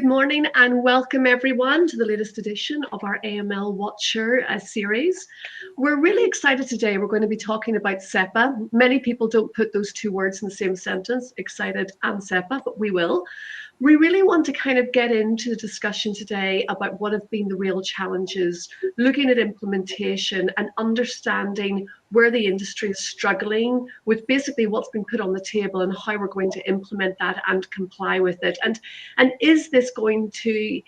Good morning and welcome everyone to the latest edition of our AML Watcher series. We're really excited today. We're going to be talking about SEPA. Many people don't put those two words in the same sentence, excited and SEPA, but we will. We really want to kind of get into the discussion today about what have been the real challenges, looking at implementation and understanding where the industry is struggling with basically what's been put on the table and how we're going to implement that and comply with it. And is this going to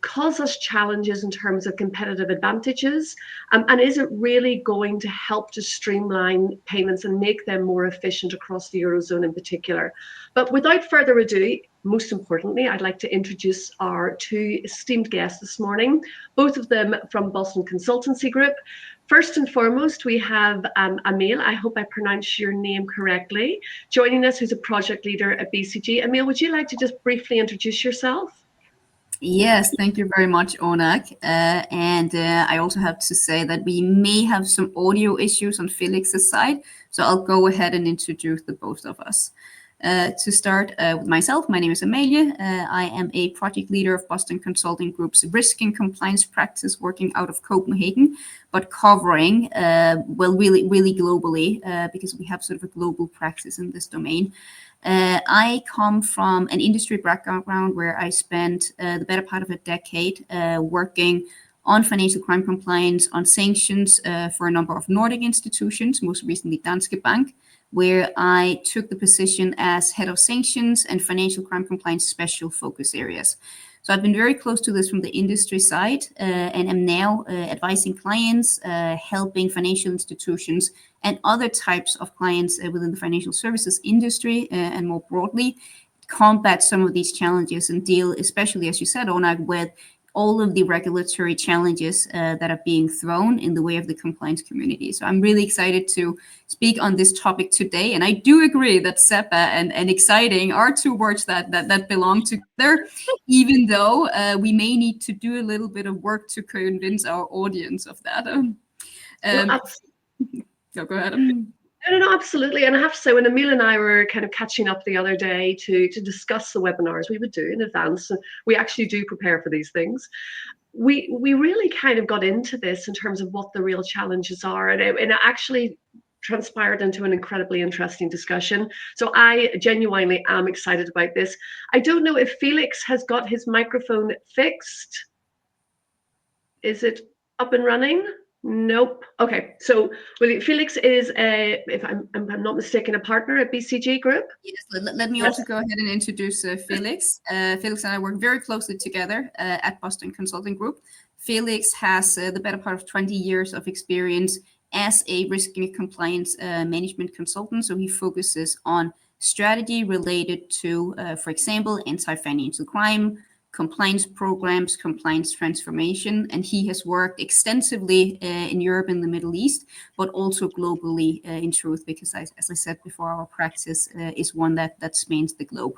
cause us challenges in terms of competitive advantages? And is it really going to help to streamline payments and make them more efficient across the Eurozone in particular? But without further ado, most importantly, I'd like to introduce our two esteemed guests this morning, both of them from Boston Consultancy Group. First and foremost, we have Amalie, I hope I pronounced your name correctly, joining us, who's a project leader at BCG. Amalie, would you like to just briefly introduce yourself? Yes, thank you very much, Oonagh. I also have to say that we may have some audio issues on Felix's side, so I'll go ahead and introduce the both of us. To start with myself, my name is Amalie. I am a project leader of Boston Consulting Group's risk and compliance practice working out of Copenhagen, but covering, really globally, because we have sort of a global practice in this domain. I come from an industry background where I spent the better part of a decade working on financial crime compliance, on sanctions for a number of Nordic institutions, most recently Danske Bank, where I took the position as head of sanctions and financial crime compliance special focus areas. So I've been very close to this from the industry side and am now advising clients, helping financial institutions and other types of clients within the financial services industry and more broadly combat some of these challenges and deal, especially as you said, Oonagh, with all of the regulatory challenges that are being thrown in the way of the compliance community. So I'm really excited to speak on this topic today. And I do agree that SEPA and exciting are two words that belong together, even though we may need to do a little bit of work to convince our audience of that. Go ahead. No, absolutely. And I have to say, when Amalie and I were kind of catching up the other day to discuss the webinars we would do in advance, and we actually do prepare for these things, we really kind of got into this in terms of what the real challenges are. And it actually transpired into an incredibly interesting discussion. So I genuinely am excited about this. I don't know if Felix has got his microphone fixed. Is it up and running? Nope. Okay, so Felix is if I'm not mistaken, a partner at BCG Group. Yes, let me also go ahead and introduce Felix. Felix and I work very closely together at Boston Consulting Group. Felix has the better part of 20 years of experience as a risk and compliance management consultant. So he focuses on strategy related to, for example, anti-financial crime, compliance programs, compliance transformation, and he has worked extensively in Europe and the Middle East, but also globally in truth, because as I said before, our practice is one that spans the globe.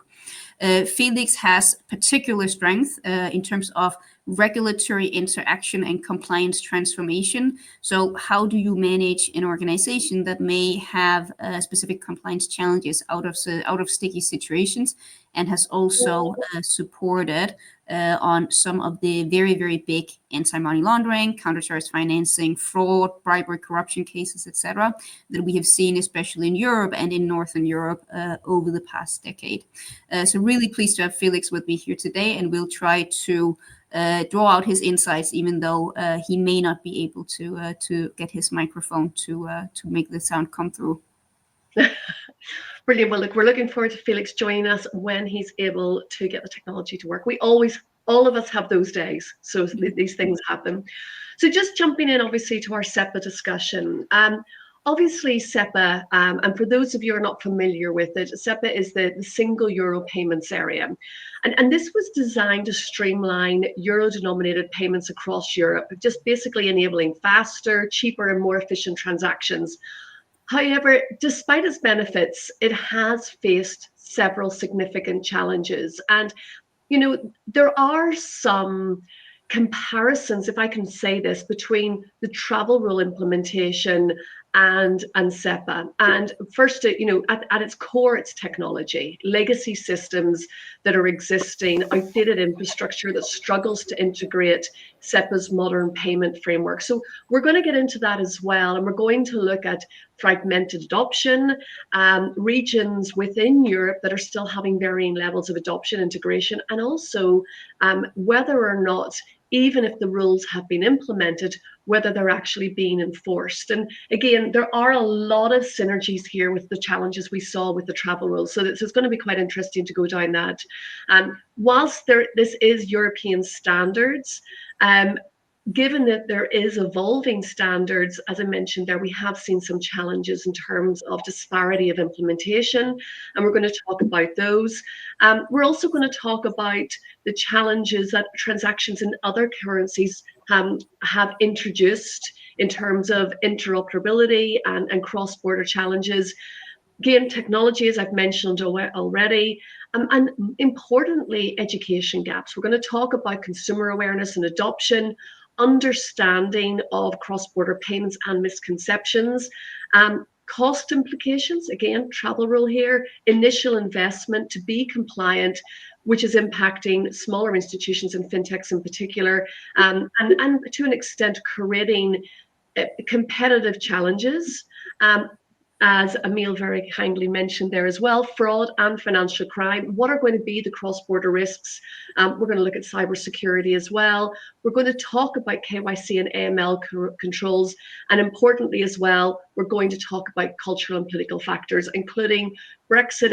Felix has particular strength in terms of regulatory interaction and compliance transformation. So how do you manage an organization that may have specific compliance challenges out of sticky situations, and has also supported on some of the very, very big anti-money laundering, counter-terrorist financing, fraud, bribery, corruption cases, etc., that we have seen, especially in Europe and in Northern Europe over the past decade. So really pleased to have Felix with me here today, and we'll try to draw out his insights, even though he may not be able to get his microphone to make the sound come through. Brilliant. Well, look, we're looking forward to Felix joining us when he's able to get the technology to work. All of us have those days, so these things happen. So just jumping in, obviously, to our SEPA discussion. Obviously, SEPA, and for those of you who are not familiar with it, SEPA is the single euro payments area. And this was designed to streamline euro-denominated payments across Europe, just basically enabling faster, cheaper, and more efficient transactions. However, despite its benefits, it has faced several significant challenges. And, there are some comparisons, if I can say this, between the travel rule implementation and SEPA. And first, at its core, it's technology, legacy systems that are existing, outdated infrastructure that struggles to integrate SEPA's modern payment framework. So we're going to get into that as well. And we're going to look at fragmented adoption, regions within Europe that are still having varying levels of adoption integration, and also whether or not, even if the rules have been implemented, whether they're actually being enforced. And again, there are a lot of synergies here with the challenges we saw with the travel rules. So it's going to be quite interesting to go down that. Whilst this is European standards, given that there is evolving standards, as I mentioned there, we have seen some challenges in terms of disparity of implementation, and we're going to talk about those. We're also going to talk about the challenges that transactions in other currencies have introduced in terms of interoperability and cross-border challenges. Again, technology, as I've mentioned already, and importantly, education gaps. We're going to talk about consumer awareness and adoption, understanding of cross-border payments and misconceptions, cost implications, again, travel rule here, initial investment to be compliant, which is impacting smaller institutions and fintechs in particular, and to an extent creating competitive challenges. As Amalie very kindly mentioned there as well, fraud and financial crime. What are going to be the cross-border risks? We're going to look at cybersecurity as well. We're going to talk about KYC and AML controls. And importantly as well, we're going to talk about cultural and political factors, including Brexit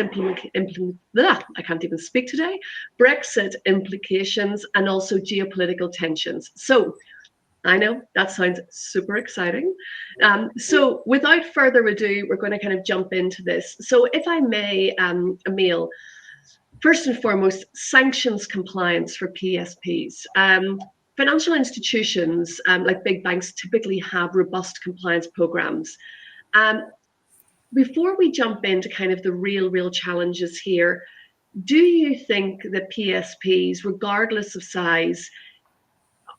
I can't even speak today. Brexit implications and also geopolitical tensions. So I know that sounds super exciting. So without further ado, we're going to kind of jump into this. So if I may, Amalie, first and foremost, sanctions compliance for PSPs. Financial institutions like big banks typically have robust compliance programs. Before we jump into kind of the real challenges here, do you think that PSPs, regardless of size,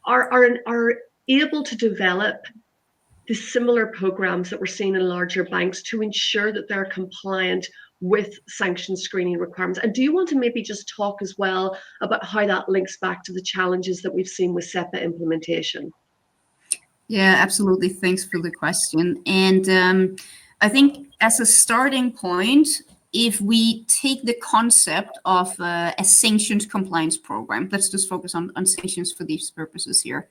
are able to develop the similar programs that we're seeing in larger banks to ensure that they're compliant with sanction screening requirements? And do you want to maybe just talk as well about how that links back to the challenges that we've seen with SEPA implementation? Yeah, absolutely. Thanks for the question. And I think as a starting point, if we take the concept of a sanctions compliance program, let's just focus on sanctions for these purposes here.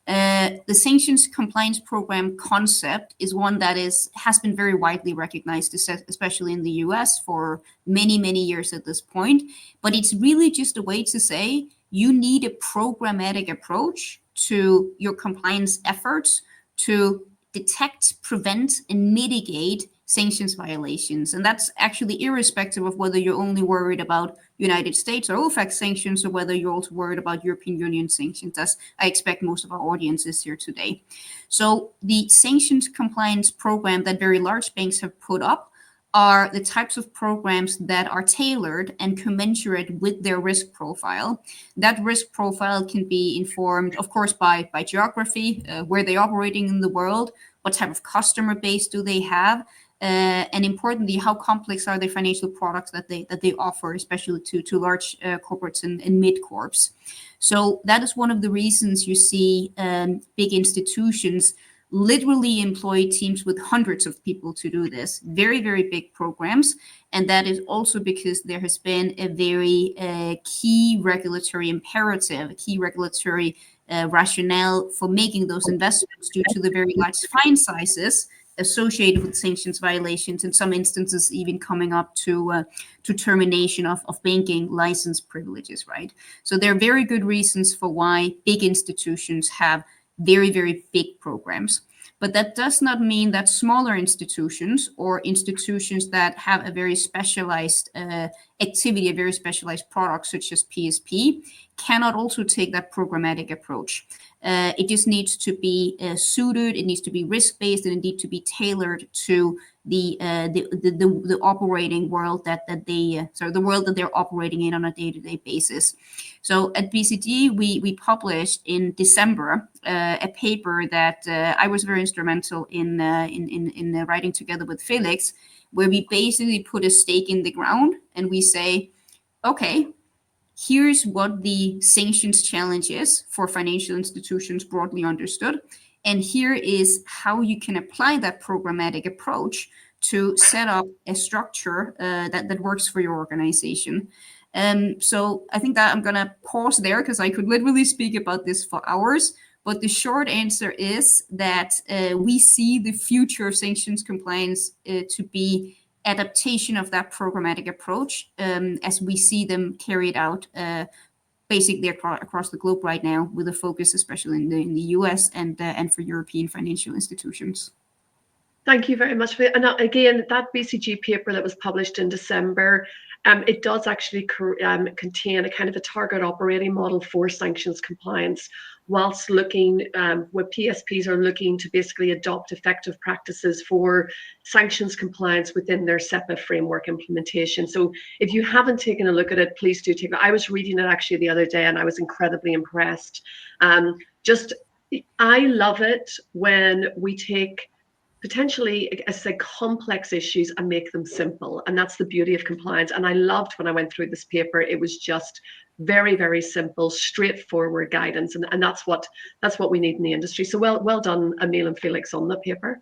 The sanctions compliance program concept is one that has been very widely recognized, especially in the US, for many years at this point. But it's really just a way to say you need a programmatic approach to your compliance efforts to detect, prevent, and mitigate sanctions violations. And that's actually irrespective of whether you're only worried about United States or OFAC sanctions, or whether you're also worried about European Union sanctions, as I expect most of our audience is here today. So the sanctions compliance program that very large banks have put up are the types of programs that are tailored and commensurate with their risk profile. That risk profile can be informed, of course, by geography, where they're operating in the world, what type of customer base do they have, and importantly, how complex are the financial products that they offer, especially to large corporates and mid-corps. So that is one of the reasons you see big institutions literally employ teams with hundreds of people to do this. Very big programs. And that is also because there has been a very key regulatory imperative, a key regulatory rationale for making those investments due to the very large fine sizes associated with sanctions violations, in some instances even coming up to termination of banking license privileges, right? So there are very good reasons for why big institutions have very big programs. But that does not mean that smaller institutions or institutions that have a very specialized activity, a very specialized product such as PSP, cannot also take that programmatic approach. It just needs to be suited, it needs to be risk-based, and it needs to be tailored to the operating world that they the world that they're operating in on a day-to-day basis. So at BCG, we published in December a paper that I was very instrumental in writing together with Felix, where we basically put a stake in the ground and we say, okay, here's what the sanctions challenge is for financial institutions broadly understood. And here is how you can apply that programmatic approach to set up a structure that works for your organization. So I think that I'm going to pause there because I could literally speak about this for hours. But the short answer is that we see the future of sanctions compliance to be adaptation of that programmatic approach as we see them carried out basically across the globe right now, with a focus especially in the US and for European financial institutions. Thank you very much. And again, that BCG paper that was published in December, it does actually contain a kind of a target operating model for sanctions compliance, whilst looking where PSPs are looking to basically adopt effective practices for sanctions compliance within their SEPA framework implementation. So if you haven't taken a look at it, please do take it. I was reading it actually the other day and I was incredibly impressed. I love it when we take potentially, as I say, complex issues and make them simple. And that's the beauty of compliance. And I loved when I went through this paper, it was just very, very simple, straightforward guidance. And that's what we need in the industry. So well done, Amalie and Felix, on the paper.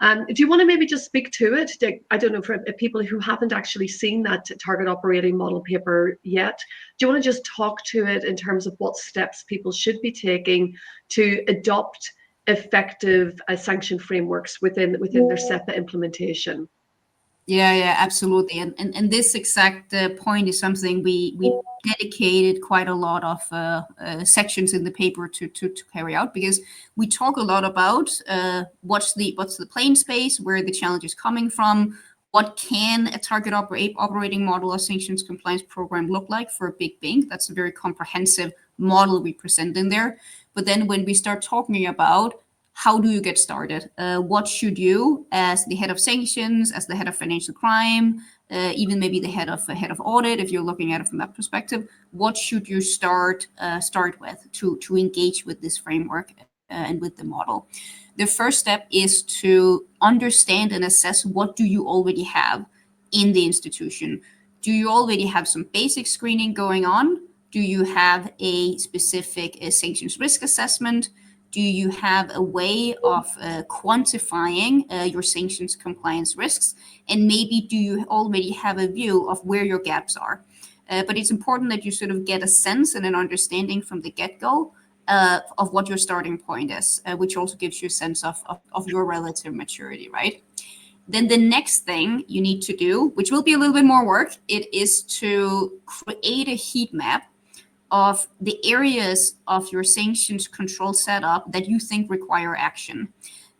Do you want to maybe just speak to it? I don't know, for people who haven't actually seen that target operating model paper yet, do you want to just talk to it in terms of what steps people should be taking to adopt effective sanction frameworks within their SEPA implementation? Yeah, absolutely. And this exact point is something we dedicated quite a lot of sections in the paper to carry out, because we talk a lot about what's the plain space, where the challenge is coming from, what can a target operating model or sanctions compliance program look like for a big bank. That's a very comprehensive model we present in there. But then when we start talking about how do you get started? What should you, as the head of sanctions, as the head of financial crime, even maybe the head of audit, if you're looking at it from that perspective, what should you start with to engage with this framework and with the model? The first step is to understand and assess, what do you already have in the institution? Do you already have some basic screening going on? Do you have a specific sanctions risk assessment? Do you have a way of quantifying your sanctions compliance risks? And maybe do you already have a view of where your gaps are? But it's important that you sort of get a sense and an understanding from the get-go of what your starting point is, which also gives you a sense of your relative maturity, right? Then the next thing you need to do, which will be a little bit more work, it is to create a heat map of the areas of your sanctions control setup that you think require action.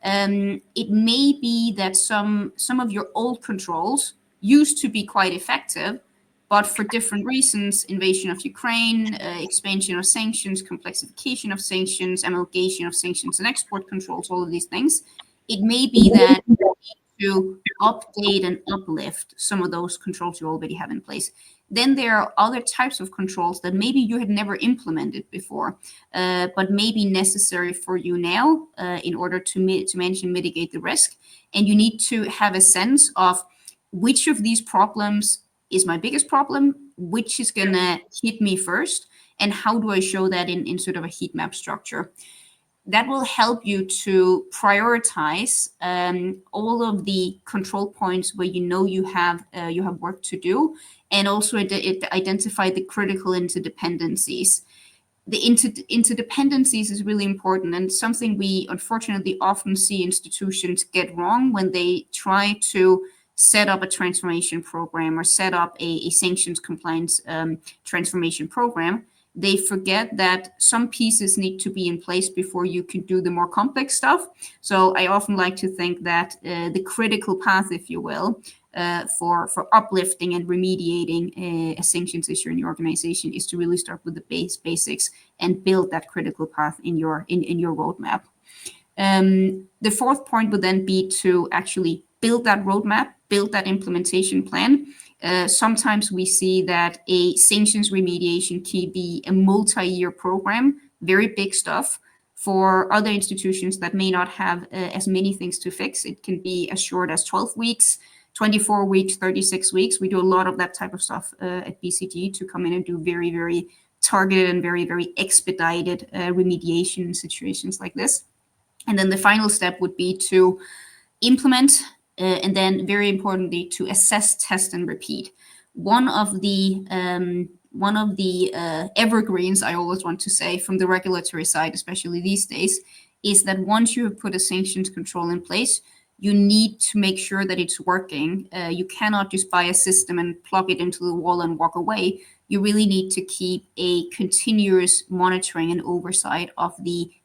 It may be that some of your old controls used to be quite effective, but for different reasons, invasion of Ukraine, expansion of sanctions, complexification of sanctions, amalgamation of sanctions and export controls, all of these things, it may be that you need to update and uplift some of those controls you already have in place. Then there are other types of controls that maybe you had never implemented before, but may be necessary for you now in order to manage and mitigate the risk. And you need to have a sense of which of these problems is my biggest problem, which is going to hit me first, and how do I show that in sort of a heat map structure. That will help you to prioritize all of the control points where you have work to do, and also identify the critical interdependencies. The interdependencies is really important, and something we unfortunately often see institutions get wrong when they try to set up a transformation program or set up a sanctions compliance transformation program. They forget that some pieces need to be in place before you can do the more complex stuff. So I often like to think that the critical path, if you will, for uplifting and remediating a sanctions issue in your organization is to really start with the basics and build that critical path in your roadmap. The fourth point would then be to actually build that roadmap, build that implementation plan. Sometimes we see that a sanctions remediation can be a multi-year program, very big stuff. For other institutions that may not have as many things to fix, it can be as short as 12 weeks, 24 weeks, 36 weeks. We do a lot of that type of stuff at BCG to come in and do very, very targeted and very, very expedited remediation in situations like this. And then the final step would be to implement, and then very importantly, to assess, test, and repeat. One of the evergreens, I always want to say, from the regulatory side, especially these days, is that once you have put a sanctions control in place, you need to make sure that it's working. You cannot just buy a system and plug it into the wall and walk away. You really need to keep a continuous monitoring and oversight of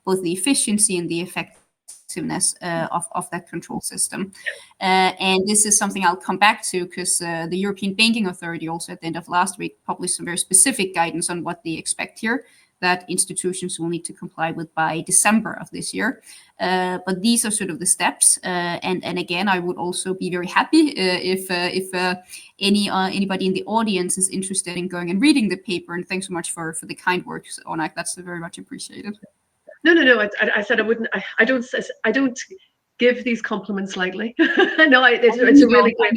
both the efficiency and the effectiveness of that control system. And this is something I'll come back to, because the European Banking Authority also at the end of last week published some very specific guidance on what they expect here, that institutions will need to comply with by December of this year. But these are sort of the steps. And again, I would also be very happy if anybody in the audience is interested in going and reading the paper. And thanks so much for the kind words, Oonagh. That's very much appreciated. No. I said I wouldn't. I don't give these compliments lightly. No, it's a really great.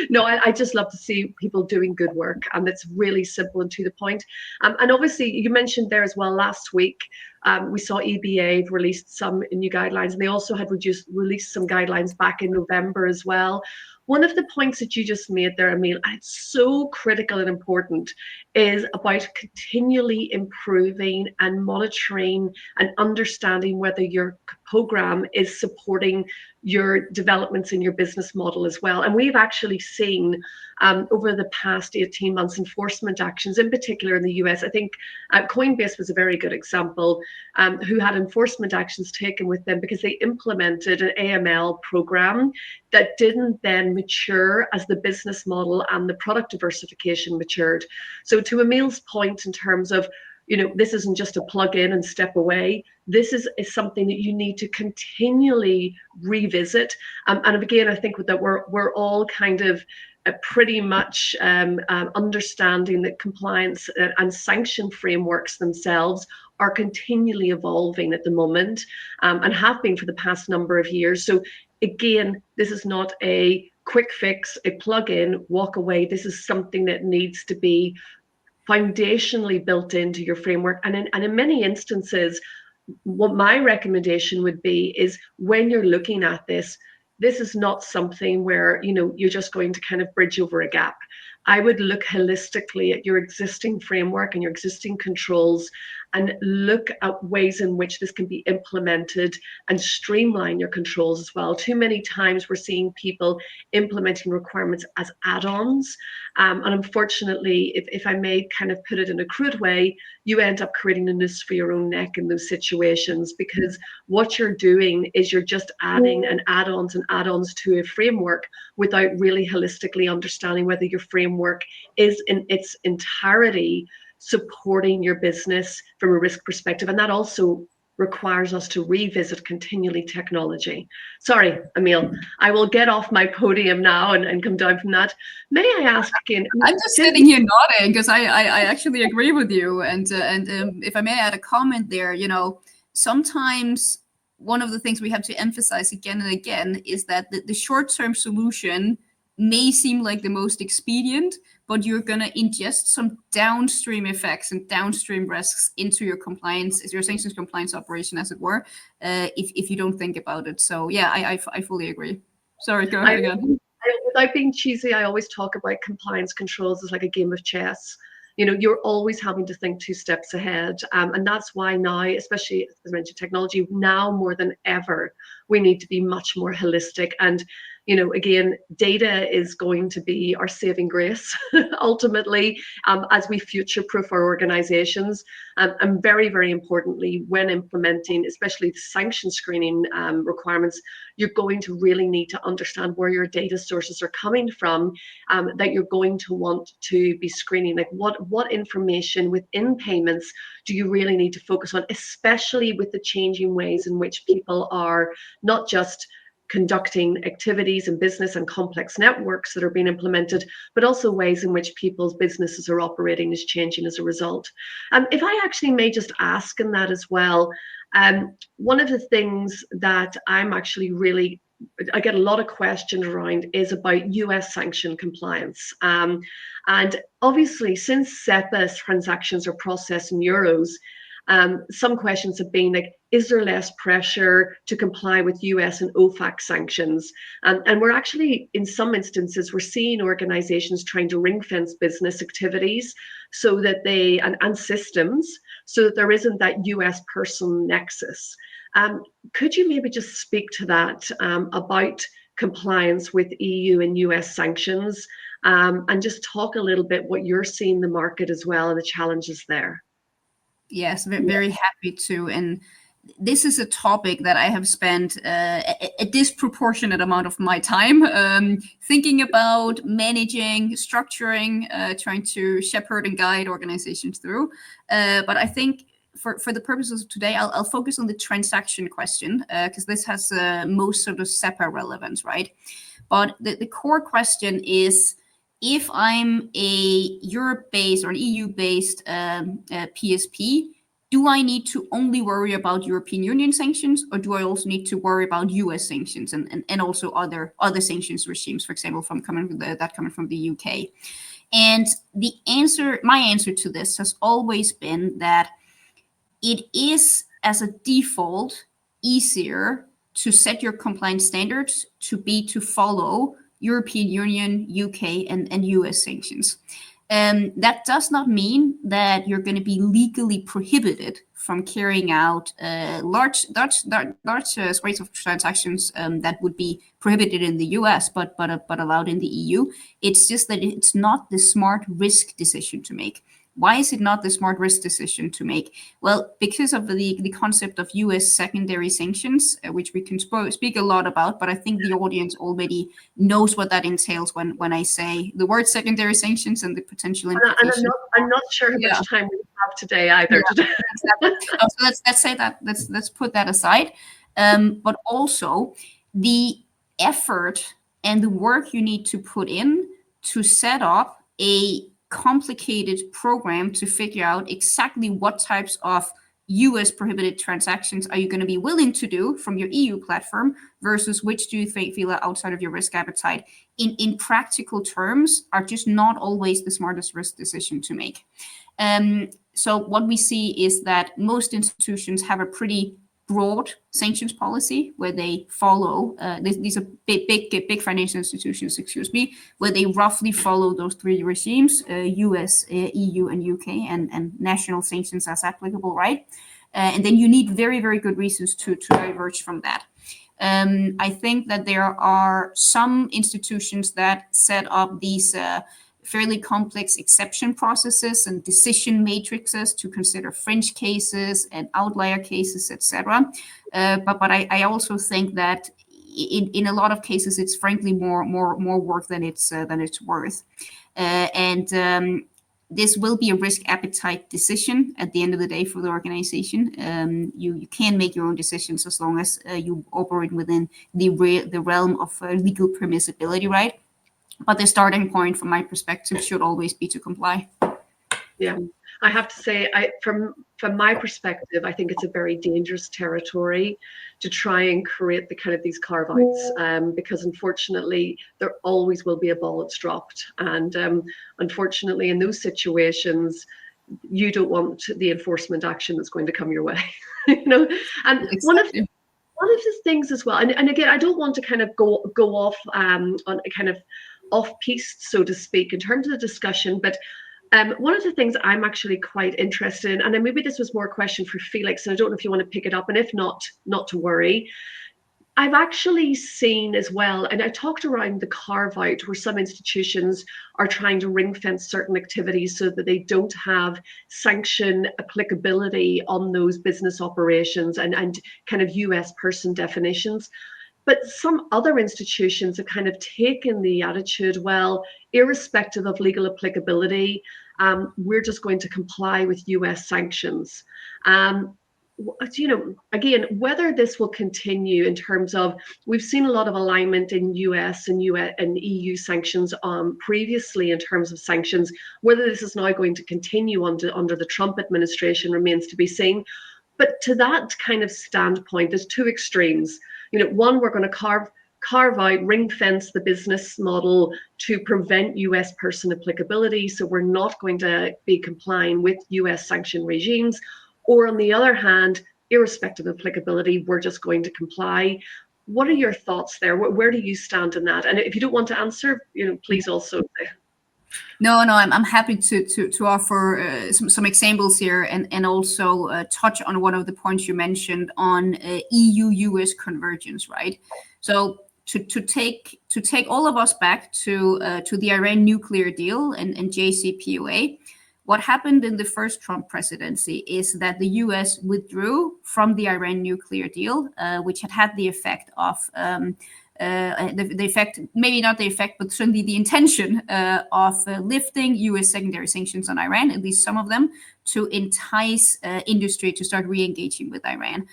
No, I just love to see people doing good work, and it's really simple and to the point. And obviously, you mentioned there as well last week, we saw EBA released some new guidelines, and they also had released some guidelines back in November as well. One of the points that you just made there, Amalie, and it's so critical and important, is about continually improving and monitoring and understanding whether your program is supporting your developments in your business model as well. And we've actually seen over the past 18 months enforcement actions, in particular in the US. I think Coinbase was a very good example, who had enforcement actions taken with them because they implemented an AML program that didn't then mature as the business model and the product diversification matured. So to Amale's point in terms of, this isn't just a plug in and step away. This is something that you need to continually revisit. And again, I think that we're all kind of pretty much understanding that compliance and sanction frameworks themselves are continually evolving at the moment, and have been for the past number of years. So again, this is not a quick fix, a plug in, walk away. This is something that needs to be foundationally built into your framework. And in many instances, what my recommendation would be is, when you're looking at this is not something where you're just going to kind of bridge over a gap. I would look holistically at your existing framework and your existing controls, and look at ways in which this can be implemented and streamline your controls as well. Too many times we're seeing people implementing requirements as add-ons. And unfortunately, if I may kind of put it in a crude way, you end up creating a noose for your own neck in those situations, because what you're doing is you're just adding and add-ons to a framework without really holistically understanding whether your framework is in its entirety supporting your business from a risk perspective. And that also requires us to revisit continually technology. Sorry, Amalie, I will get off my podium now and come down from that. May I ask again? I'm just sitting here nodding because I actually agree with you. And if I may add a comment there, sometimes one of the things we have to emphasize again and again is that the short-term solution may seem like the most expedient, but you're going to ingest some downstream effects and downstream risks into your compliance, your sanctions compliance operation, as it were, if you don't think about it. So yeah, I fully agree. Sorry, go ahead again. Without being cheesy, I always talk about compliance controls as like a game of chess. You're always having to think 2 steps ahead. And that's why now, especially as I mentioned, technology, now more than ever, we need to be much more holistic. And again, data is going to be our saving grace, ultimately, as we future-proof our organizations. And very, very importantly, when implementing, especially the sanction screening requirements, you're going to really need to understand where your data sources are coming from, that you're going to want to be screening. Like what information within payments do you really need to focus on, especially with the changing ways in which people are not just conducting activities in business and complex networks that are being implemented, but also ways in which people's businesses are operating is changing as a result. If I actually may just ask in that as well, one of the things that I get a lot of questions around is about US sanction compliance. And obviously, since SEPA transactions are processed in euros, some questions have been like, is there less pressure to comply with US and OFAC sanctions? And we're actually, in some instances, we're seeing organizations trying to ring fence business activities so that and systems, so that there isn't that US person nexus. Could you maybe just speak to that about compliance with EU and US sanctions, and just talk a little bit what you're seeing in the market as well and the challenges there? Yes, very happy to. And this is a topic that I have spent a disproportionate amount of my time thinking about, managing, structuring, trying to shepherd and guide organizations through. But I think for the purposes of today, I'll focus on the transaction question, because this has most sort of SEPA relevance, right? But the core question is, if I'm a Europe-based or an EU-based PSP, do I need to only worry about European Union sanctions, or do I also need to worry about US sanctions and also other sanctions regimes, for example, coming from the UK? And my answer to this has always been that it is, as a default, easier to set your compliance standards to follow European Union, UK, and US sanctions. That does not mean that you're going to be legally prohibited from carrying out large swathes of transactions that would be prohibited in the US, but allowed in the EU. It's just that it's not the smart risk decision to make. Why is it not the smart risk decision to make? Well, because of the concept of US secondary sanctions, which we can speak a lot about, but I think the audience already knows what that entails when I say the word secondary sanctions and the potential implications. And I'm not sure how much time we have today either. Yeah, exactly. So let's say that. Let's put that aside. But also the effort and the work you need to put in to set up a complicated program to figure out exactly what types of US prohibited transactions are you going to be willing to do from your EU platform versus which do you feel are outside of your risk appetite, in practical terms, are just not always the smartest risk decision to make. So what we see is that most institutions have a pretty broad sanctions policy where they follow, these are big financial institutions, where they roughly follow those three regimes, US, EU, and UK, and national sanctions as applicable, right? And then you need very, very good reasons to diverge from that. I think that there are some institutions that set up these fairly complex exception processes and decision matrices to consider fringe cases and outlier cases, etc. But I also think that in a lot of cases it's frankly more work than it's worth. This will be a risk appetite decision at the end of the day for the organization. You can make your own decisions as long as you operate within the realm of legal permissibility, right? But the starting point, from my perspective, should always be to comply. Yeah, I have to say, from my perspective, I think it's a very dangerous territory to try and create the kind of these carve-outs, because unfortunately there always will be a ball that's dropped, and unfortunately in those situations you don't want the enforcement action that's going to come your way. And exactly. One of the things as well, and again, I don't want to kind of go off on a kind of off-piste, so to speak, in terms of the discussion, but one of the things I'm actually quite interested in, and then maybe this was more a question for Felix, and I don't know if you want to pick it up, and if not to worry. I've actually seen as well, and I talked around the carve-out where some institutions are trying to ring-fence certain activities so that they don't have sanction applicability on those business operations and kind of US person definitions. But some other institutions have kind of taken the attitude, well, irrespective of legal applicability, we're just going to comply with US sanctions. again, whether this will continue in terms of, we've seen a lot of alignment in US and EU sanctions previously in terms of sanctions. Whether this is now going to continue under the Trump administration remains to be seen. But to that kind of standpoint, there's two extremes. One, we're going to carve out, ring fence the business model to prevent US person applicability. So we're not going to be complying with US sanction regimes. Or on the other hand, irrespective of applicability, we're just going to comply. What are your thoughts there? Where do you stand in that? And if you don't want to answer, please also. No, I'm happy to offer some examples here and also touch on one of the points you mentioned on EU-US convergence, right? So to take all of us back to the Iran nuclear deal and JCPOA, what happened in the first Trump presidency is that the US withdrew from the Iran nuclear deal, which had the effect of the effect, maybe not the effect, but certainly the intention of lifting US secondary sanctions on Iran, at least some of them, to entice industry to start re-engaging with Iran.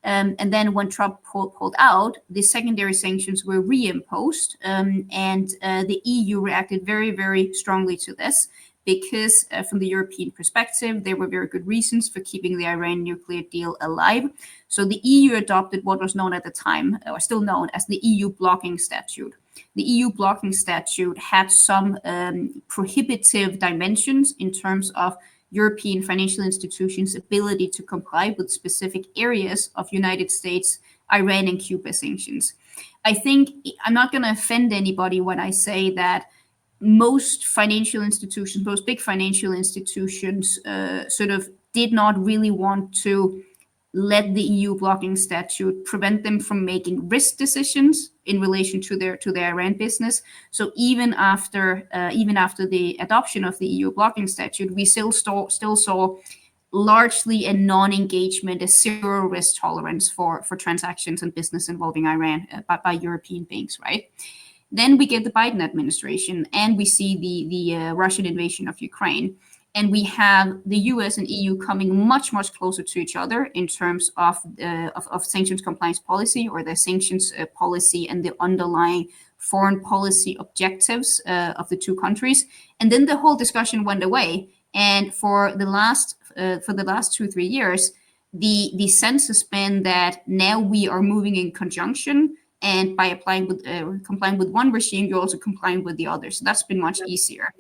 And then when Trump pulled out, the secondary sanctions were reimposed, and the EU reacted very, very strongly to this, because from the European perspective, there were very good reasons for keeping the Iran nuclear deal alive. So the EU adopted what was known at the time, or still known as the EU blocking statute. The EU blocking statute had some prohibitive dimensions in terms of European financial institutions' ability to comply with specific areas of United States, Iran, and Cuba sanctions. I think I'm not going to offend anybody when I say that most financial institutions, most big financial institutions, sort of did not really want to let the EU blocking statute prevent them from making risk decisions in relation to their Iran business. So even after the adoption of the EU blocking statute, we still saw largely a non-engagement, a zero risk tolerance for transactions and business involving Iran by European banks, right? Then we get the Biden administration, and we see the Russian invasion of Ukraine, and we have the US and EU coming much, much closer to each other in terms of sanctions compliance policy, or the sanctions policy and the underlying foreign policy objectives of the two countries. And then the whole discussion went away. And for the last 2-3 years, the sense has been that now we are moving in conjunction. And by complying with one regime, you're also complying with the other. So that's been much easier.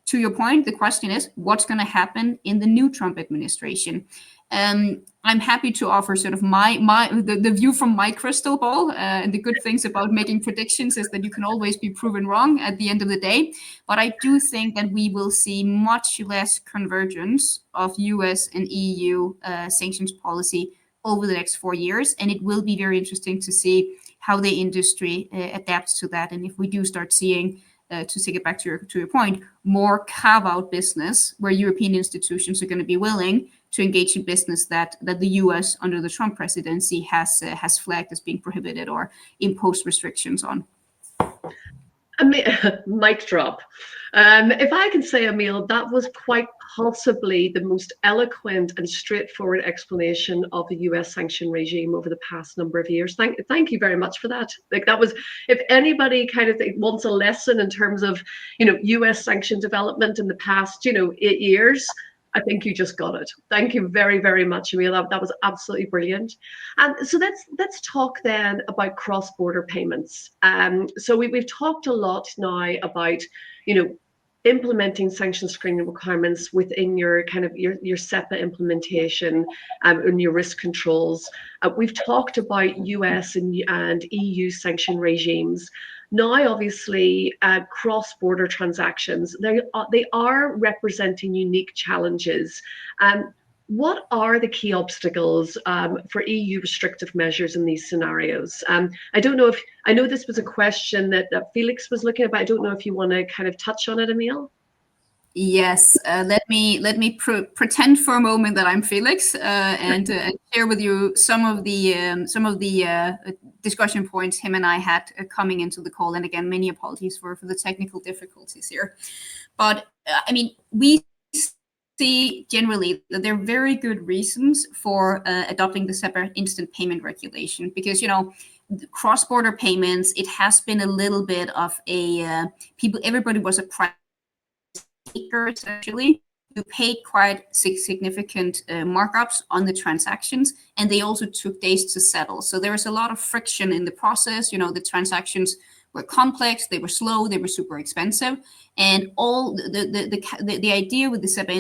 To your point, the question is, what's going to happen in the new Trump administration? I'm happy to offer sort of the view from my crystal ball. And the good things about making predictions is that you can always be proven wrong at the end of the day. But I do think that we will see much less convergence of US and EU sanctions policy over the next 4 years. And it will be very interesting to see how the industry adapts to that. And if we do start seeing, to take it back to your point, more carve-out business where European institutions are going to be willing to engage in business that the US under the Trump presidency has flagged as being prohibited or imposed restrictions on. Mic drop. If I can say, Amalie, that was quite possibly the most eloquent and straightforward explanation of the US sanction regime over the past number of years. Thank you very much for that. Like, that was, if anybody kind of wants a lesson in terms of, US sanction development in the past, 8 years, I think you just got it. Thank you very, very much, Amalie. That was absolutely brilliant. And so let's talk then about cross-border payments. So we've talked a lot now about, implementing sanction screening requirements within your kind of your SEPA implementation and your risk controls. We've talked about US and EU sanction regimes. Now, obviously, cross-border transactions, they are representing unique challenges. What are the key obstacles for EU restrictive measures in these scenarios? I know this was a question that Felix was looking at, but I don't know if you want to kind of touch on it, Amalie. Yes, let me pretend for a moment that I'm Felix and share with you some of the discussion points him and I had coming into the call. And again, many apologies for the technical difficulties here. But I mean, we see generally that there are very good reasons for adopting the SEPA instant payment regulation, because cross-border payments, it has been a little bit of a everybody was a price taker essentially. You paid quite significant markups on the transactions, and they also took days to settle. So there was a lot of friction in the process. The transactions were complex, they were slow, they were super expensive, and all the idea with the SEPA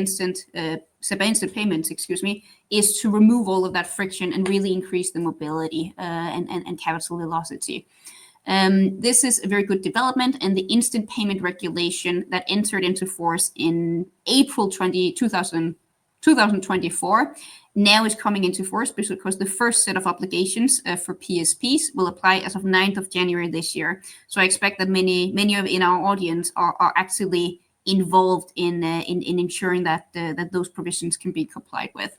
instant payments, is to remove all of that friction and really increase the mobility and capital velocity. This is a very good development, and the instant payment regulation that entered into force in April 2024 now is coming into force, because the first set of obligations for PSPs will apply as of 9th of January this year. So I expect that many of in our audience are actually involved in ensuring that those provisions can be complied with.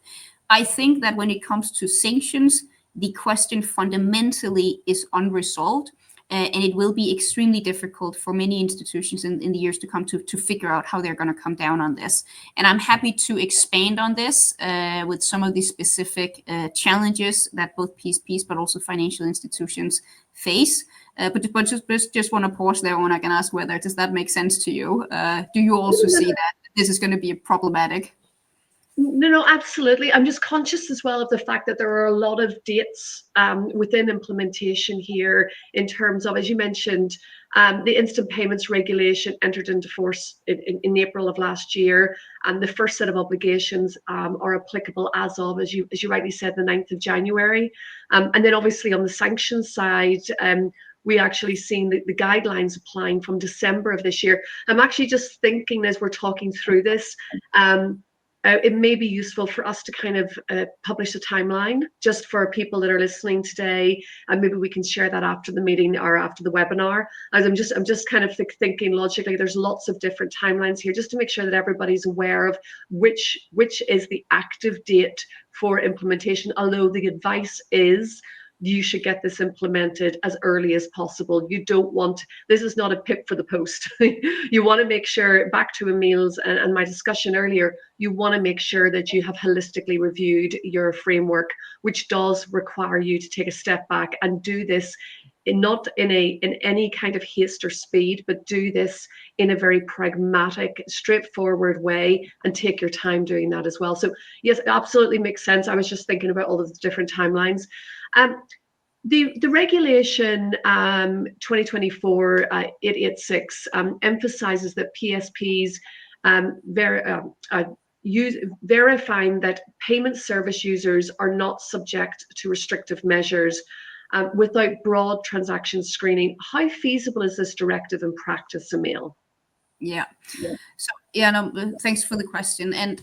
I think that when it comes to sanctions, the question fundamentally is unresolved. And it will be extremely difficult for many institutions in the years to come to figure out how they're going to come down on this. And I'm happy to expand on this with some of the specific challenges that both PSPs but also financial institutions face. But just want to pause there, Oonagh, and ask whether does that make sense to you? Do you also see that this is going to be problematic? No, absolutely. I'm just conscious as well of the fact that there are a lot of dates within implementation here in terms of, as you mentioned, the instant payments regulation entered into force in April of last year, and the first set of obligations are applicable as of, as you rightly said, the 9th of January. And then obviously on the sanctions side, we actually seen the guidelines applying from December of this year. I'm actually just thinking as we're talking through this, it may be useful for us to kind of publish a timeline just for people that are listening today, and maybe we can share that after the meeting or after the webinar. As I'm just kind of thinking logically, there's lots of different timelines here, just to make sure that everybody's aware of which is the active date for implementation. Although the advice is you should get this implemented as early as possible. You don't want, this is not a pip for the post. You want to make sure, back to Emile's and my discussion earlier, you want to make sure that you have holistically reviewed your framework, which does require you to take a step back and do this not in any kind of haste or speed, but do this in a very pragmatic, straightforward way, and take your time doing that as well. So yes, it absolutely makes sense. I was just thinking about all of the different timelines. The regulation 2024-886 emphasizes that PSPs verifying that payment service users are not subject to restrictive measures without broad transaction screening. How feasible is this directive in practice, Emile? Yeah. So thanks for the question. And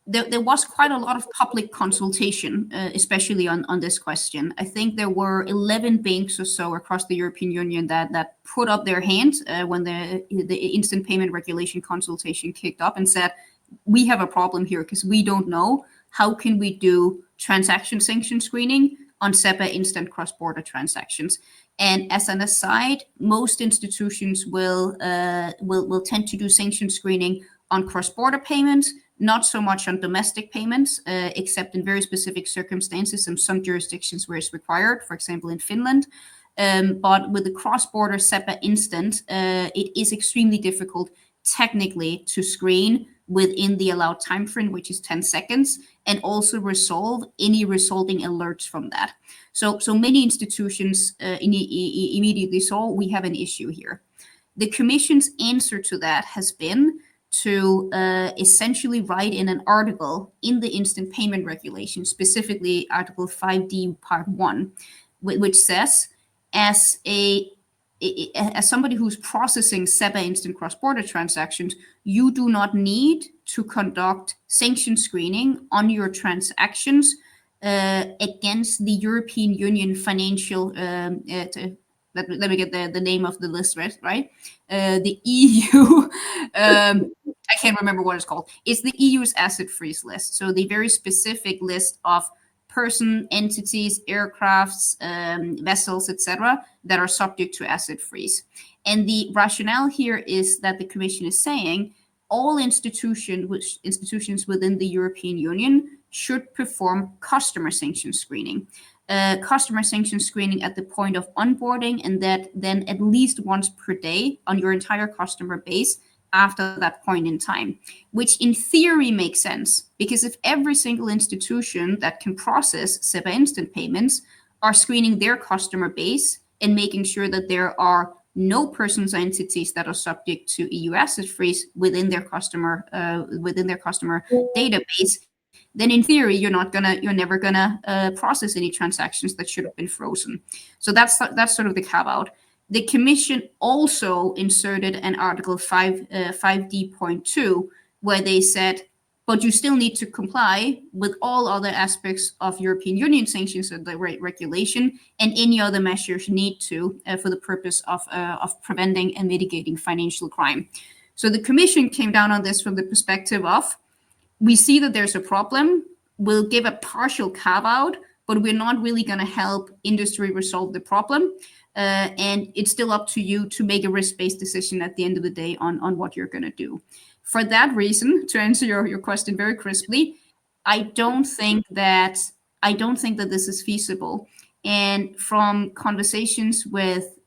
there was quite a lot of public consultation, especially on this question. I think there were 11 banks or so across the European Union that put up their hands when the instant payment regulation consultation kicked up and said, we have a problem here because we don't know how can we do transaction sanction screening on SEPA instant cross-border transactions. And as an aside, most institutions will tend to do sanction screening on cross-border payments, not so much on domestic payments, except in very specific circumstances and some jurisdictions where it's required, for example, in Finland. But with the cross-border SEPA instant, it is extremely difficult technically to screen within the allowed time frame, which is 10 seconds, and also resolve any resulting alerts from that. So many institutions immediately saw we have an issue here. The Commission's answer to that has been to essentially write in an article in the instant payment regulation, specifically Article 5D Part 1, which says, as somebody who's processing SEPA instant cross-border transactions, you do not need to conduct sanction screening on your transactions against the European Union financial, let me get the name of the list right. The EU, I can't remember what it's called. It's the EU's asset freeze list. So the very specific list of person, entities, aircrafts, vessels, etc., that are subject to asset freeze. And the rationale here is that the Commission is saying all institutions within the European Union should perform customer sanction screening. Customer sanction screening at the point of onboarding, and that then at least once per day on your entire customer base after that point in time, which in theory makes sense, because if every single institution that can process SEPA instant payments are screening their customer base and making sure that there are no persons or entities that are subject to EU asset freeze within their customer database, then in theory you're never gonna process any transactions that should have been frozen. So that's sort of the carve-out. The Commission also inserted an Article 5D.2 where they said, but you still need to comply with all other aspects of European Union sanctions and the regulation, and any other measures you need to for the purpose of preventing and mitigating financial crime. So the Commission came down on this from the perspective of, we see that there's a problem, we'll give a partial carve-out, but we're not really going to help industry resolve the problem. And it's still up to you to make a risk-based decision at the end of the day on what you're going to do. For that reason, to answer your question very crisply, I don't think that this is feasible. And from conversations with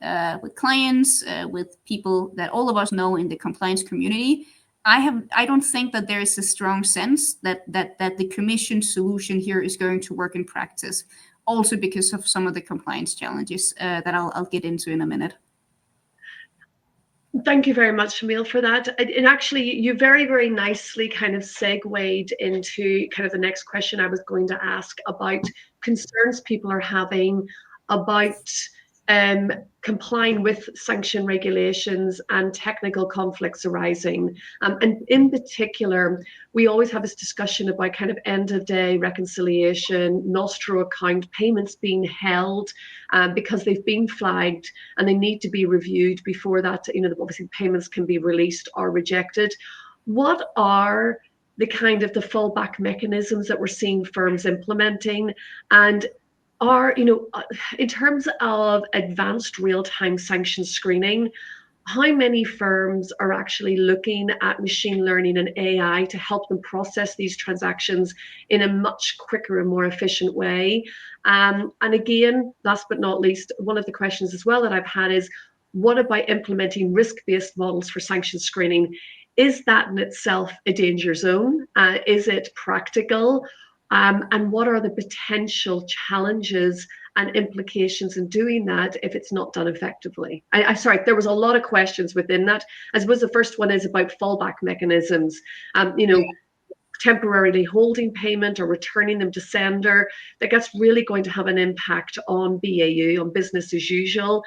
clients, with people that all of us know in the compliance community, I don't think that there is a strong sense that the Commission solution here is going to work in practice. Also because of some of the compliance challenges that I'll get into in a minute. Thank you very much, Amalie, for that. And actually, you very, very nicely kind of segued into kind of the next question I was going to ask about concerns people are having about complying with sanction regulations and technical conflicts arising. And in particular, we always have this discussion about kind of end of day reconciliation, nostro account payments being held because they've been flagged and they need to be reviewed before that, obviously payments can be released or rejected. What are the kind of the fallback mechanisms that we're seeing firms implementing? And are, in terms of advanced real-time sanction screening, how many firms are actually looking at machine learning and AI to help them process these transactions in a much quicker and more efficient way? And again, last but not least, one of the questions as well that I've had is, what about implementing risk-based models for sanction screening? Is that in itself a danger zone? Is it practical? And what are the potential challenges and implications in doing that if it's not done effectively? Sorry, there was a lot of questions within that. I suppose the first one is about fallback mechanisms. Temporarily holding payment or returning them to sender, that's really going to have an impact on BAU, on business as usual.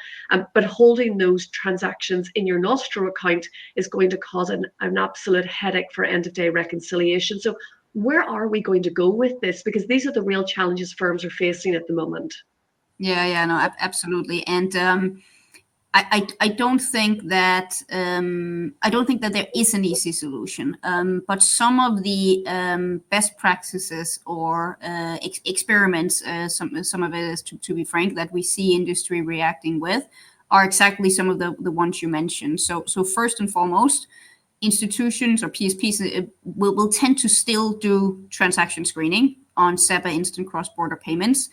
But holding those transactions in your Nostro account is going to cause an absolute headache for end-of-day reconciliation. So where are we going to go with this? Because these are the real challenges firms are facing at the moment. Yeah, no, absolutely. And I don't think that there is an easy solution. But some of the best practices or experiments, some of it is, to be frank, that we see industry reacting with, are exactly some of the ones you mentioned. So first and foremost, institutions or PSPs will tend to still do transaction screening on SEPA instant cross-border payments.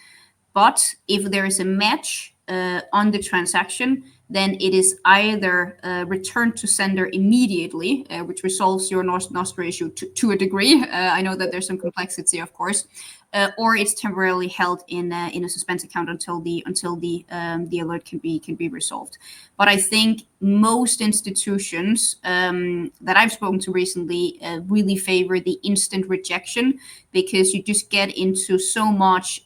But if there is a match on the transaction, then it is either returned to sender immediately, which resolves your Nostro issue to a degree. I know that there's some complexity, of course, or it's temporarily held in a suspense account until the alert can be resolved. But I think most institutions that I've spoken to recently really favor the instant rejection, because you just get into so much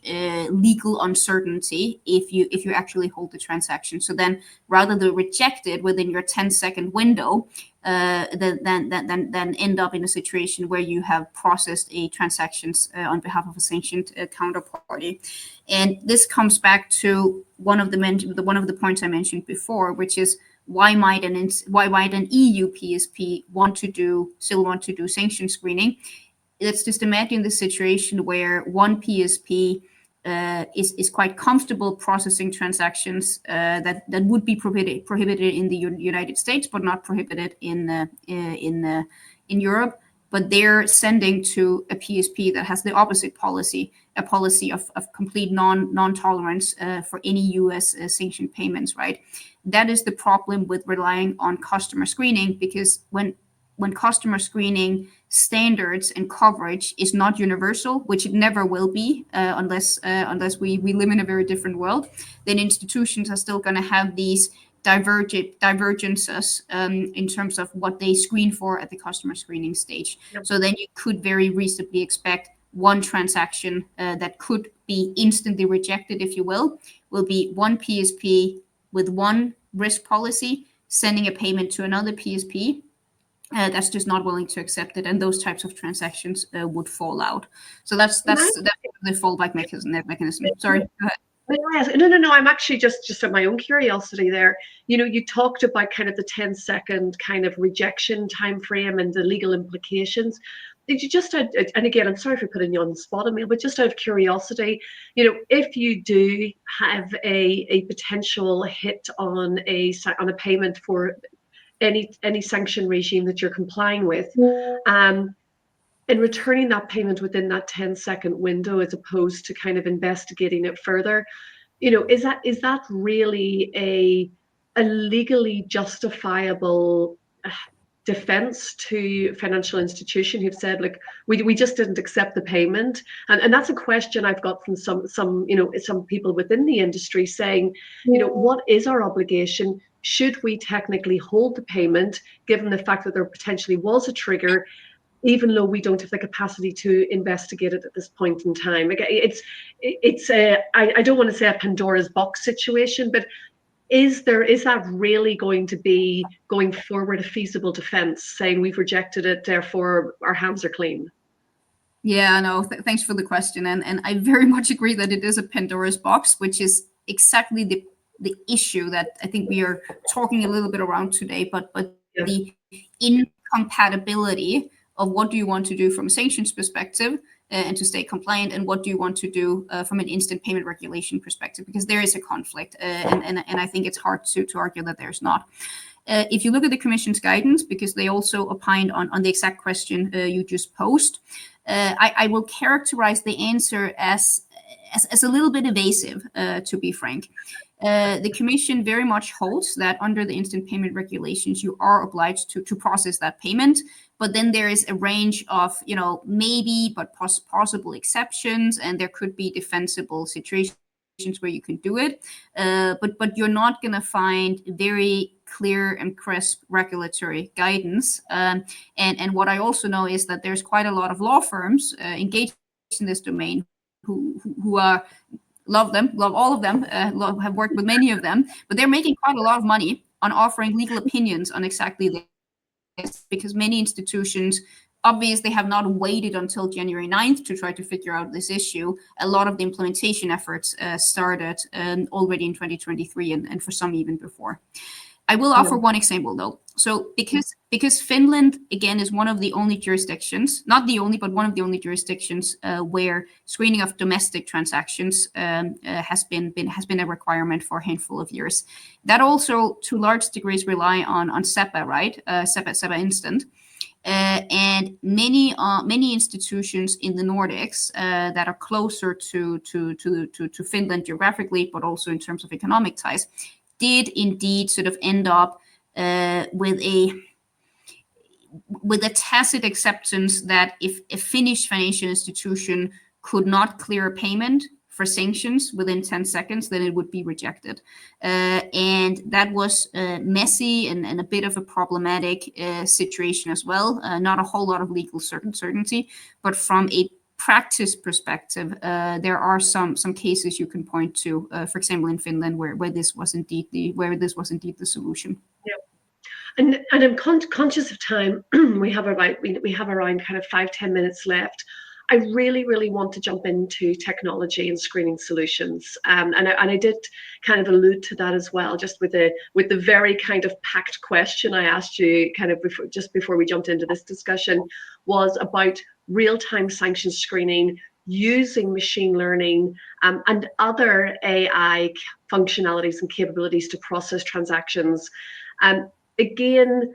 legal uncertainty if you actually hold the transaction. So then, rather than reject it within your 10-second window, then end up in a situation where you have processed a transactions on behalf of a sanctioned counterparty. And this comes back to one of the points I mentioned before, which is why might an EU PSP still want to do sanction screening? Let's just imagine the situation where one PSP is quite comfortable processing transactions that would be prohibited in the United States, but not prohibited in in Europe, but they're sending to a PSP that has the opposite policy, a policy of complete non-tolerance for any US sanctioned payments, right? That is the problem with relying on customer screening, because when customer screening standards and coverage is not universal, which it never will be unless we live in a very different world, then institutions are still going to have these divergences in terms of what they screen for at the customer screening stage. Yep. So then you could very reasonably expect one transaction that could be instantly rejected, if you will be one PSP with one risk policy sending a payment to another PSP that's just not willing to accept it, and those types of transactions would fall out. So that's the fallback mechanism. Sorry, go ahead. No. I'm actually just at my own curiosity there. You talked about kind of the 10-second kind of rejection time frame and the legal implications. Did you just, and again, I'm sorry for putting you on the spot, Amalie, but just out of curiosity, if you do have a potential hit on a payment for any sanction regime that you're complying with, and returning that payment within that 10-second window, as opposed to kind of investigating it further, is that really a legally justifiable defense to financial institution who've said, like, we just didn't accept the payment? And that's a question I've got from some people within the industry saying, what is our obligation? Should we technically hold the payment, given the fact that there potentially was a trigger, even though we don't have the capacity to investigate it at this point in time? I don't want to say a Pandora's box situation, but is that really going to be, going forward, a feasible defense, saying we've rejected it, therefore our hands are clean? Yeah, no, thanks for the question. And I very much agree that it is a Pandora's box, which is exactly the issue that I think we are talking a little bit around today, but yeah, the incompatibility of what do you want to do from a sanctions perspective and to stay compliant, and what do you want to do from an instant payment regulation perspective, because there is a conflict, and I think it's hard to argue that there's not. If you look at the Commission's guidance, because they also opined on the exact question you just posed, I will characterize the answer as a little bit evasive, to be frank. The Commission very much holds that under the instant payment regulations, you are obliged to process that payment. But then there is a range of, maybe, but possible exceptions, and there could be defensible situations where you can do it. But you're not going to find very clear and crisp regulatory guidance. And what I also know is that there's quite a lot of law firms engaged in this domain who are, love all of them, have worked with many of them, but they're making quite a lot of money on offering legal opinions on exactly this, because many institutions obviously have not waited until January 9th to try to figure out this issue. A lot of the implementation efforts started already in 2023, and for some even before. I will offer one example though. So because Finland, again, is one of the only jurisdictions, not the only, but one of the only jurisdictions where screening of domestic transactions has been a requirement for a handful of years. That also, to large degrees, rely on SEPA, right? SEPA Instant. And many institutions in the Nordics that are closer to Finland geographically, but also in terms of economic ties, did indeed sort of end up with a tacit acceptance that if a Finnish financial institution could not clear a payment for sanctions within 10 seconds, then it would be rejected. And that was messy and a bit of a problematic situation as well. Not a whole lot of legal certainty, but from a practice perspective, there are some cases you can point to, for example, in Finland, where this was indeed the solution. Yeah. And I'm conscious of time. we have around kind of 5-10 minutes left. I really, really want to jump into technology and screening solutions, and I did kind of allude to that as well, just with the very kind of packed question I asked you kind of before we jumped into this discussion, was about real-time sanctions screening using machine learning and other AI functionalities and capabilities to process transactions. Again,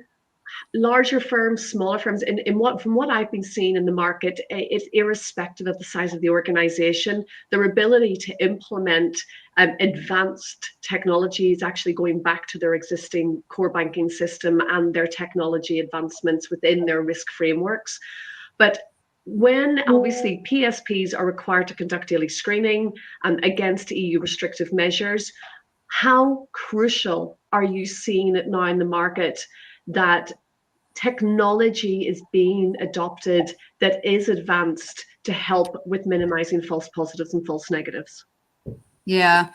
larger firms, smaller firms, from what I've been seeing in the market, it's irrespective of the size of the organization, their ability to implement advanced technology is actually going back to their existing core banking system and their technology advancements within their risk frameworks. But when obviously PSPs are required to conduct daily screening against EU restrictive measures, how crucial are you seeing it now in the market that technology is being adopted that is advanced to help with minimizing false positives and false negatives? Yeah,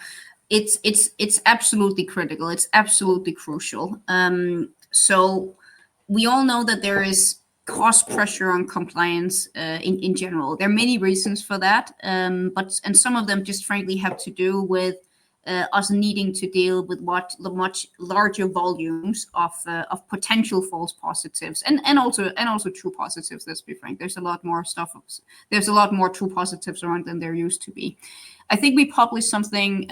it's absolutely critical. It's absolutely crucial. So we all know that there is cost pressure on compliance in general. There are many reasons for that, and some of them just frankly have to do with us needing to deal with the much larger volumes of potential false positives and also true positives. Let's be frank. There's a lot more stuff. There's a lot more true positives around than there used to be. I think we published something.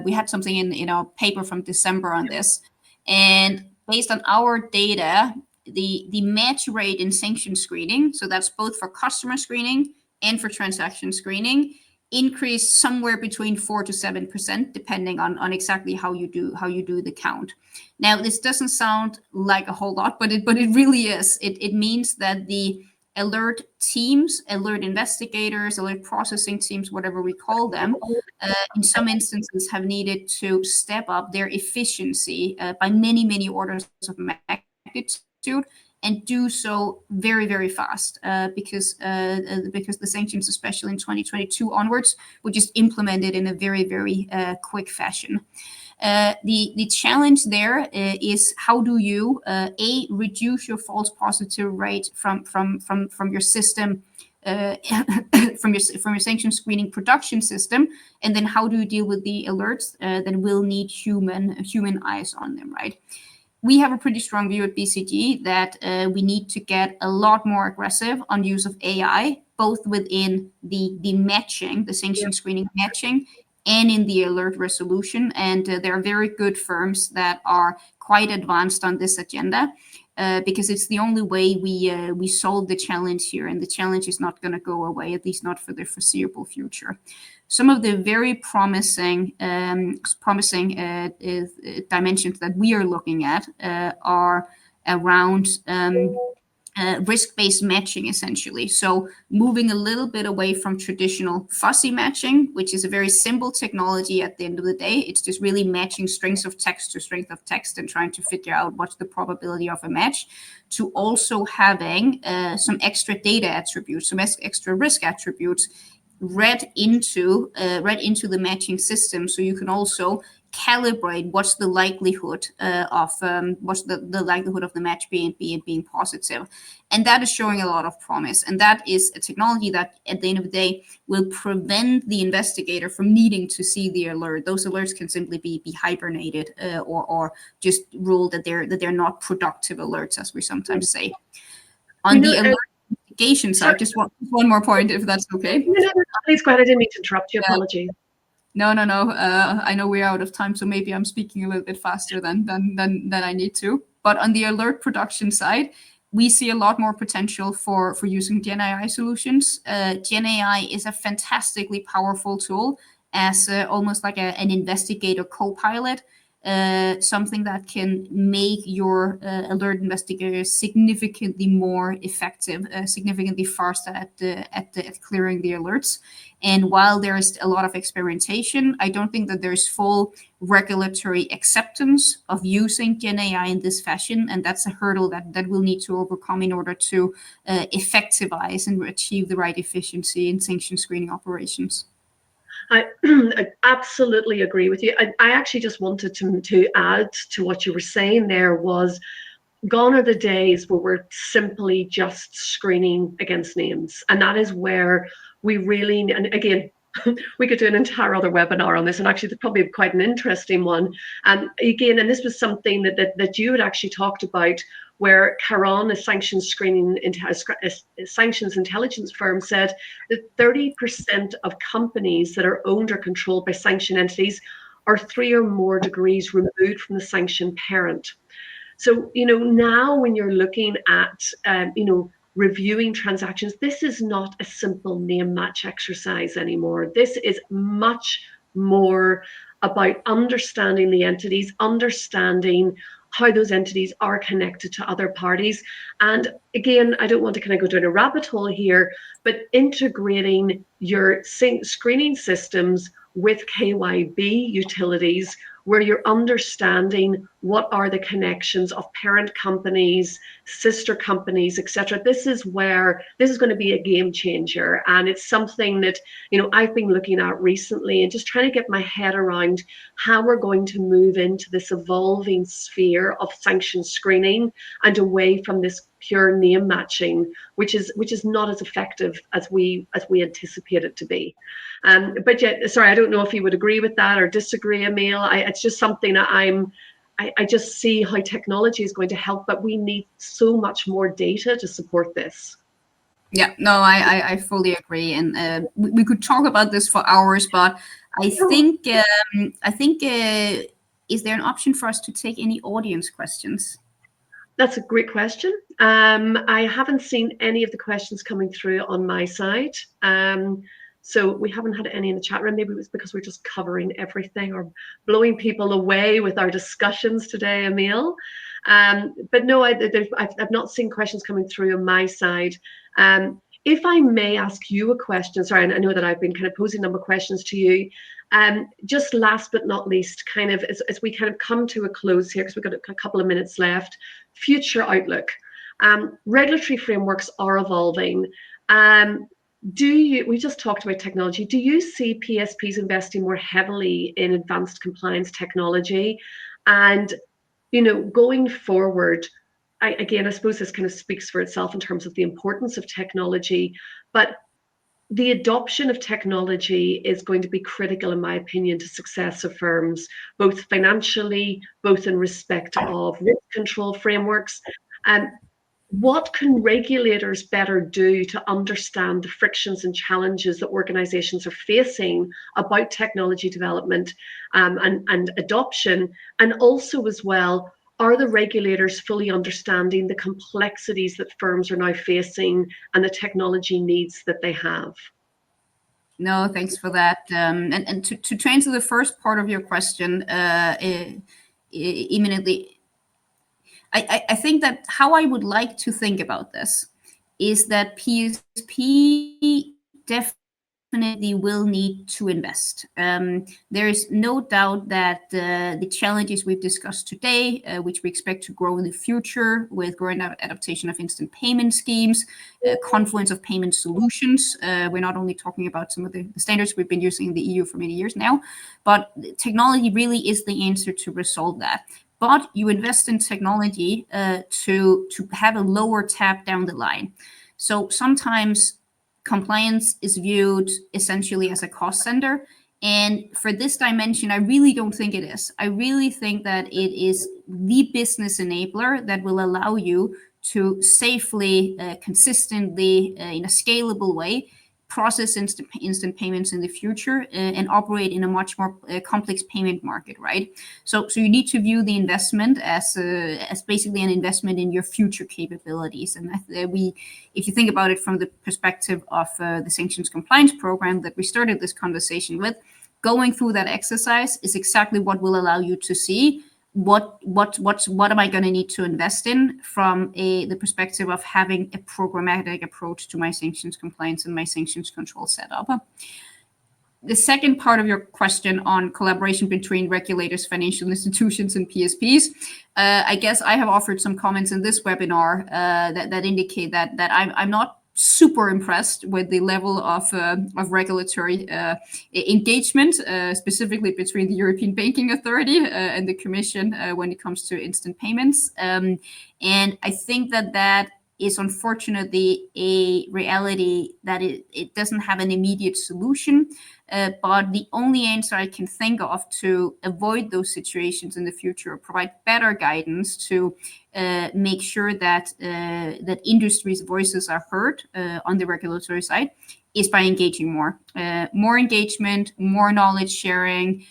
We had something in our paper from December on this, and based on our data, the match rate in sanction screening, so that's both for customer screening and for transaction screening, increased somewhere between 4 to 7%, depending on exactly how you do the count. Now, this doesn't sound like a whole lot, but it really is. It means that the alert teams, alert investigators, alert processing teams, whatever we call them, in some instances have needed to step up their efficiency by many orders of magnitude, and do so very, very fast because the sanctions, especially in 2022 onwards, were just implemented in a very, very quick fashion. The challenge there is how do you reduce your false positive rate from your system, from your sanction screening production system, and then how do you deal with the alerts that will need human eyes on them, right? We have a pretty strong view at BCG that we need to get a lot more aggressive on use of AI, both within the matching, the sanction screening matching, and in the alert resolution. And there are very good firms that are quite advanced on this agenda because it's the only way we solve the challenge here. And the challenge is not going to go away, at least not for the foreseeable future. Some of the very promising dimensions that we are looking at are around risk-based matching, essentially. So moving a little bit away from traditional fuzzy matching, which is a very simple technology at the end of the day. It's just really matching strings of text to strength of text and trying to figure out what's the probability of a match, to also having some extra data attributes, some extra risk attributes read into the matching system, so you can also calibrate what's the likelihood of the match being positive. And that is showing a lot of promise, and that is a technology that at the end of the day will prevent the investigator from needing to see the alert. Those alerts can simply be hibernated or just ruled that they're not productive alerts, as we sometimes say. On the alert investigation side, just one more point, if that's okay. No, please go ahead. I didn't mean to interrupt you. Apologies. No. I know we're out of time, so maybe I'm speaking a little bit faster than I need to. But on the alert production side, we see a lot more potential for using GenAI solutions. GenAI is a fantastically powerful tool as almost like an investigator co-pilot. Something that can make your alert investigators significantly more effective, significantly faster at clearing the alerts. And while there is a lot of experimentation, I don't think that there's full regulatory acceptance of using GenAI in this fashion, and that's a hurdle that we'll need to overcome in order to effectivize and achieve the right efficiency in sanction screening operations. I absolutely agree with you. I actually just wanted to add to what you were saying there was, gone are the days where we're simply just screening against names. And that is where we really, and again, we could do an entire other webinar on this, and actually probably quite an interesting one. And again, and this was something that you had actually talked about, where Caron, a sanctions intelligence firm, said that 30% of companies that are owned or controlled by sanctioned entities are 3 or more degrees removed from the sanctioned parent. So, now when you're looking at, reviewing transactions, this is not a simple name match exercise anymore. This is much more about understanding the entities, understanding how those entities are connected to other parties. And again, I don't want to kind of go down a rabbit hole here, but integrating your screening systems with KYB utilities, where you're understanding what are the connections of parent companies, sister companies, etc. This is going to be a game changer. And it's something that, I've been looking at recently and just trying to get my head around how we're going to move into this evolving sphere of sanction screening and away from this pure name matching, which is not as effective as we anticipate it to be. But yet, sorry, I don't know if you would agree with that or disagree, Emile. It's just something that I just see how technology is going to help, but we need so much more data to support this. Yeah, no, I fully agree, and we could talk about this for hours, but I think is there an option for us to take any audience questions? That's a great question. I haven't seen any of the questions coming through on my side. So we haven't had any in the chat room. Maybe it was because we're just covering everything or blowing people away with our discussions today, Emile. But no, I've not seen questions coming through on my side. If I may ask you a question, sorry, and I know that I've been kind of posing a number of questions to you. Just last but not least, kind of as we kind of come to a close here, because we've got a couple of minutes left, future outlook. Regulatory frameworks are evolving. We just talked about technology. Do you see PSPs investing more heavily in advanced compliance technology? And, going forward, I suppose this kind of speaks for itself in terms of the importance of technology, but the adoption of technology is going to be critical, in my opinion, to success of firms, both financially, both in respect of risk control frameworks. And what can regulators better do to understand the frictions and challenges that organizations are facing about technology development and adoption? And also, as well, are the regulators fully understanding the complexities that firms are now facing and the technology needs that they have? No, thanks for that. And to answer the first part of your question imminently, I think that how I would like to think about this is that PSP definitely will need to invest. There is no doubt that the challenges we've discussed today, which we expect to grow in the future with growing adaptation of instant payment schemes, confluence of payment solutions. We're not only talking about some of the standards we've been using in the EU for many years now, but technology really is the answer to resolve that. But you invest in technology to have a lower tap down the line. So sometimes compliance is viewed essentially as a cost center. And for this dimension, I really don't think it is. I really think that it is the business enabler that will allow you to safely, consistently, in a scalable way, process instant payments in the future and operate in a much more complex payment market, right? So you need to view the investment as basically an investment in your future capabilities. And if you think about it from the perspective of the sanctions compliance program that we started this conversation with, going through that exercise is exactly what will allow you to see what am I going to need to invest in from the perspective of having a programmatic approach to my sanctions compliance and my sanctions control setup. The second part of your question on collaboration between regulators, financial institutions, and PSPs, I guess I have offered some comments in this webinar that indicate that I'm not super impressed with the level of regulatory engagement, specifically between the European Banking Authority and the Commission when it comes to instant payments. And I think that is unfortunately a reality that it doesn't have an immediate solution. But the only answer I can think of to avoid those situations in the future, provide better guidance to make sure that that industry's voices are heard on the regulatory side, is by engaging more. More engagement, more knowledge sharing,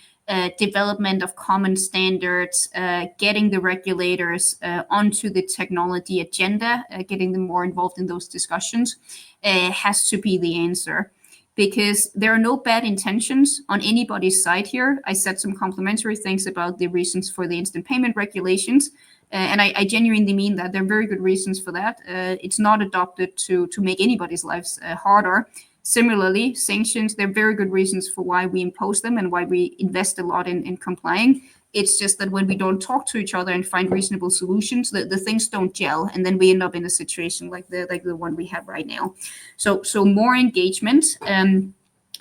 development of common standards, getting the regulators onto the technology agenda, getting them more involved in those discussions, has to be the answer. Because there are no bad intentions on anybody's side here. I said some complimentary things about the reasons for the instant payment regulations, and I genuinely mean that. There are very good reasons for that. It's not adopted to make anybody's lives harder. Similarly, sanctions, there are very good reasons for why we impose them and why we invest a lot in complying. It's just that when we don't talk to each other and find reasonable solutions, the things don't gel, and then we end up in a situation like the one we have right now. So more engagement, and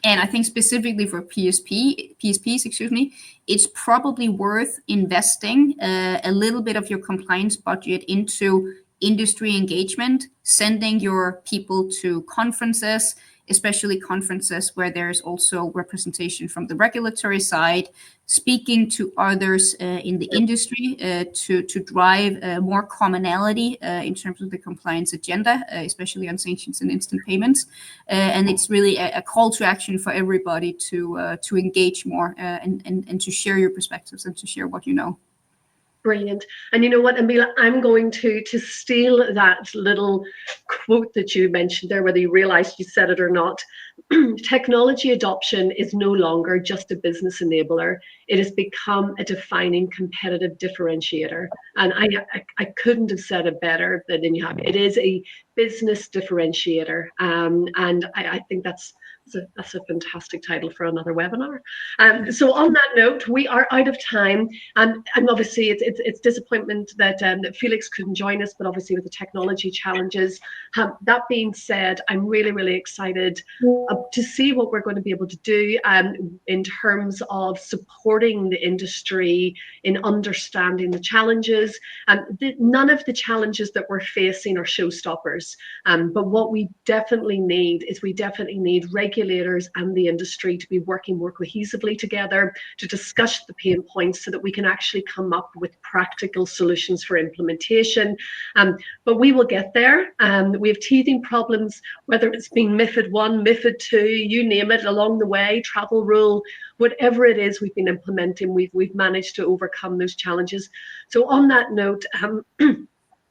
I think specifically for PSPs, excuse me, it's probably worth investing a little bit of your compliance budget into industry engagement, sending your people to conferences, especially conferences where there's also representation from the regulatory side, speaking to others in the industry to drive more commonality in terms of the compliance agenda, especially on sanctions and instant payments. And it's really a call to action for everybody to engage more and to share your perspectives and to share what you know. Brilliant. And you know what, Amalie, I'm going to steal that little quote that you mentioned there, whether you realized you said it or not. Technology adoption is no longer just a business enabler. It has become a defining competitive differentiator. And I couldn't have said it better than you have. It is a business differentiator. And I think that's a fantastic title for another webinar. So on that note, we are out of time, and obviously it's disappointment that Felix couldn't join us, but obviously with the technology challenges. That being said, I'm really excited to see what we're going to be able to do in terms of supporting the industry in understanding the challenges. None of the challenges that we're facing are showstoppers, but what we definitely need is regulators and the industry to be working more cohesively together to discuss the pain points so that we can actually come up with practical solutions for implementation. But we will get there. We have teething problems, whether it's been MiFID 1, MiFID 2, you name it, along the way, travel rule, whatever it is we've been implementing, we've managed to overcome those challenges. So on that note,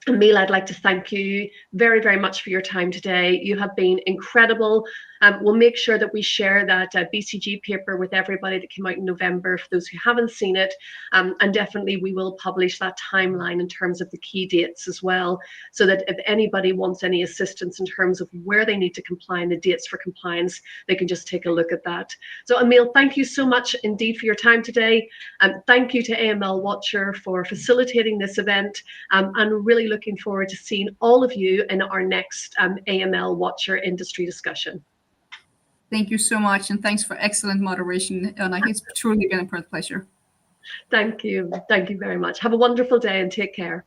Amalie, I'd like to thank you very much for your time today. You have been incredible. We'll make sure that we share that BCG paper with everybody that came out in November for those who haven't seen it. And definitely we will publish that timeline in terms of the key dates as well, so that if anybody wants any assistance in terms of where they need to comply and the dates for compliance, they can just take a look at that. So Amalie, thank you so much indeed for your time today. Thank you to AML Watcher for facilitating this event. And really looking forward to seeing all of you in our next AML Watcher industry discussion. Thank you so much, and thanks for excellent moderation, Oonagh. It's truly been a pleasure. Thank you very much. Have a wonderful day and take care.